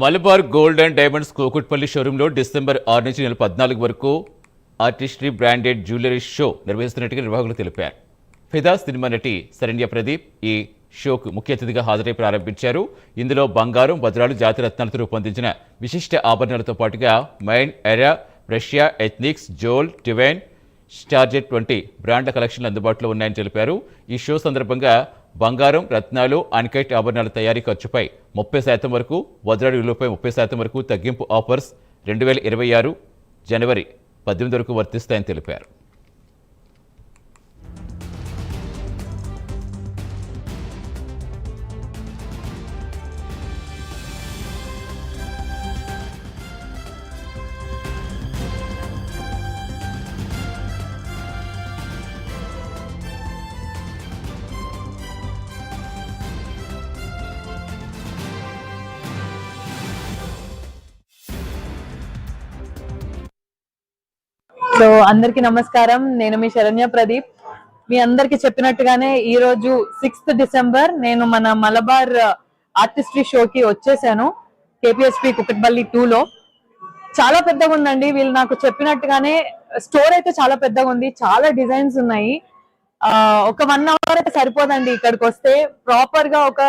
Malabar gold and diamonds Kukatpally షోరూంలో December 6 నుంచి నెల 14 వరకు ఆర్టిస్ట్రీ బ్రాండెడ్ జ్యువెలరీ షో నిర్వహిస్తున్నట్టుగా నిర్వాహకులు తెలిపారు. ఫిదా సినిమా నటి శరణ్య ప్రదీప్ ఈ షోకు ముఖ్య అతిథిగా హాజరై ప్రారంభించారు. ఇందులో బంగారం, వజ్రాలు, జాతి రత్నాలతో రూపొందించిన విశిష్ట ఆభరణాలతో పాటుగా మైండ్, ఎరా, రష్యా, ఎథ్నిక్స్, జోల్, డివైన్, స్టార్జెట్ వంటి బ్రాండ్ల కలెక్షన్లు అందుబాటులో ఉన్నాయని తెలిపారు. ఈ షో సందర్భంగా బంగారం, రత్నాలు, అన్కైట్ ఆభరణాల తయారీ ఖర్చుపై 30% వరకు, వజ్రాల విలువపై 30% వరకు తగ్గింపు ఆఫర్స్ 2026 జనవరి 18 వరకు వర్తిస్తాయని తెలిపారు. సో అందరికి నమస్కారం. నేను మీ శరణ్య ప్రదీప్. మీ అందరికి చెప్పినట్టుగానే ఈ రోజు 6th డిసెంబర్ నేను మన మలబార్ ఆర్టిస్ట్రీ షోకి వచ్చేసాను. KPHP కుకట్పల్లి 2 లో చాలా పెద్దగా ఉందండి. వీళ్ళు నాకు చెప్పినట్టుగానే స్టోర్ అయితే చాలా పెద్దగా ఉంది, చాలా డిజైన్స్ ఉన్నాయి. ఒక 1 అవర్ అయితే సరిపోదండి. ఇక్కడికి వస్తే ప్రాపర్ గా ఒక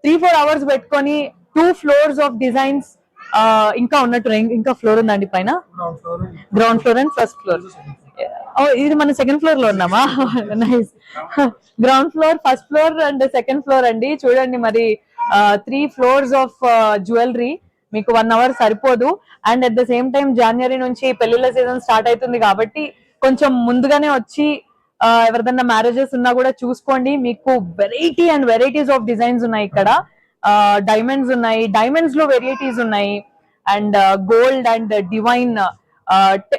3-4 అవర్స్ పెట్టుకొని 2 floors ఆఫ్ డిజైన్స్ ఇంకా ఉన్నట్టు ఇంకా ఫ్లోర్ ఉందండి. పైన ground floor and first floor. ఇది మన సెకండ్ ఫ్లోర్ లో ఉన్నామా? Nice. Ground floor, first floor and second floor అండి. చూడండి మరి 3 floors ఆఫ్ జ్యువెలరీ. మీకు 1 అవర్ సరిపోదు. And at the same time జనవరి నుంచి పెళ్లిళ్ళ సీజన్ స్టార్ట్ అవుతుంది కాబట్టి కొంచెం ముందుగానే వచ్చి ఎవరిదన్నా మ్యారేజెస్ ఉన్నా కూడా చూసుకోండి. మీకు variety and varieties of designs ఉన్నాయి ఇక్కడ. డైమండ్స్ ఉన్నాయి, డైమండ్స్ లో వెరైటీస్ ఉన్నాయి, అండ్ గోల్డ్ అండ్ డివైన్.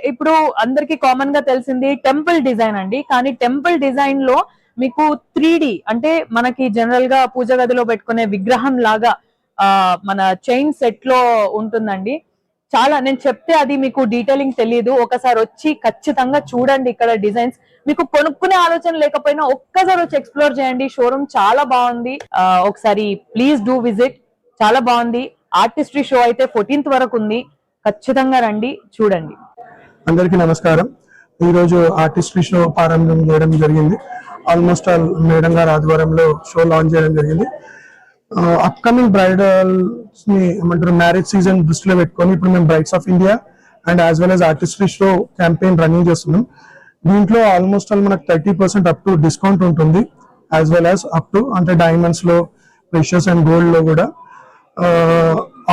ఇప్పుడు అందరికి కామన్ గా తెలిసింది టెంపుల్ డిజైన్ అండి. కానీ టెంపుల్ డిజైన్ లో మీకు 3D అంటే మనకి జనరల్ గా పూజ గదిలో పెట్టుకునే విగ్రహం లాగా మన చైన్ సెట్ లో ఉంటుందండి. చాలా నేను చెప్తే అది మీకు డీటెయిలింగ్ తెలియదు. ఒకసారి వచ్చి ఖచ్చితంగా చూడండి ఇక్కడ డిజైన్స్. మీకు కొనుక్కునే ఆలోచన లేకపోయినా ఒక్కసారి వచ్చి ఎక్స్ప్లోర్ చేయండి. షోరూమ్ చాలా బాగుంది. ఒకసారి ప్లీజ్ డూ విజిట్. చాలా బాగుంది. ఆర్టిస్ట్రీ షో అయితే 14th వరకు ఉంది. ఖచ్చితంగా రండి, చూడండి. అందరికీ నమస్కారం. ఈ రోజు ఆర్టిస్ట్రీ షో ప్రారంభం చేయడం జరిగింది. ఆల్మోస్ట్ ఆల్ మేడం గారు ఆధ్వర్యంలో షో లాంచ్ చేయడం జరిగింది. అప్కమింగ్ బ్రైడల్స్ ని ఏమంటారు మ్యారేజ్ సీజన్ దృష్టిలో పెట్టుకొని ఇప్పుడు మేము brides of India and as well as artistry show campaign running చేస్తున్నాం. దీంట్లో ఆల్మోస్ట్ ఆల్ మనకు 30% అప్ టు డిస్కౌంట్ ఉంటుంది. As well as up to అంటే డైమండ్స్ లో, ప్రెషియస్ అండ్ గోల్డ్ లో కూడా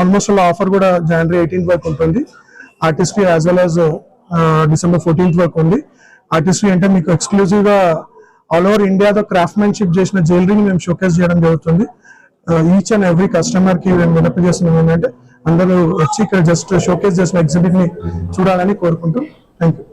ఆల్మోస్ట్ ఆల్ ఆఫర్ కూడా జనవరి 18th వరకు ఉంటుంది. Artistry as well as December 14th వరకు ఉంది. ఆర్టిస్ట్రీ అంటే మీకు ఎక్స్క్లూజివ్ గా ఆల్ ఓవర్ ఇండియాతో క్రాఫ్ట్మెన్షిప్ చేసిన జ్యువెలరీని మేము షోకేస్ చేయడం జరుగుతుంది. ఈచ్ అండ్ ఎవ్రీ కస్టమర్ కి మేము వినప చేస్తున్నాం ఏంటంటే అందరూ వచ్చి ఇక్కడ జస్ట్ షోకేస్ చేసిన ఎగ్జిబిట్ ని చూడాలని కోరుకుంటూ థ్యాంక్ యూ.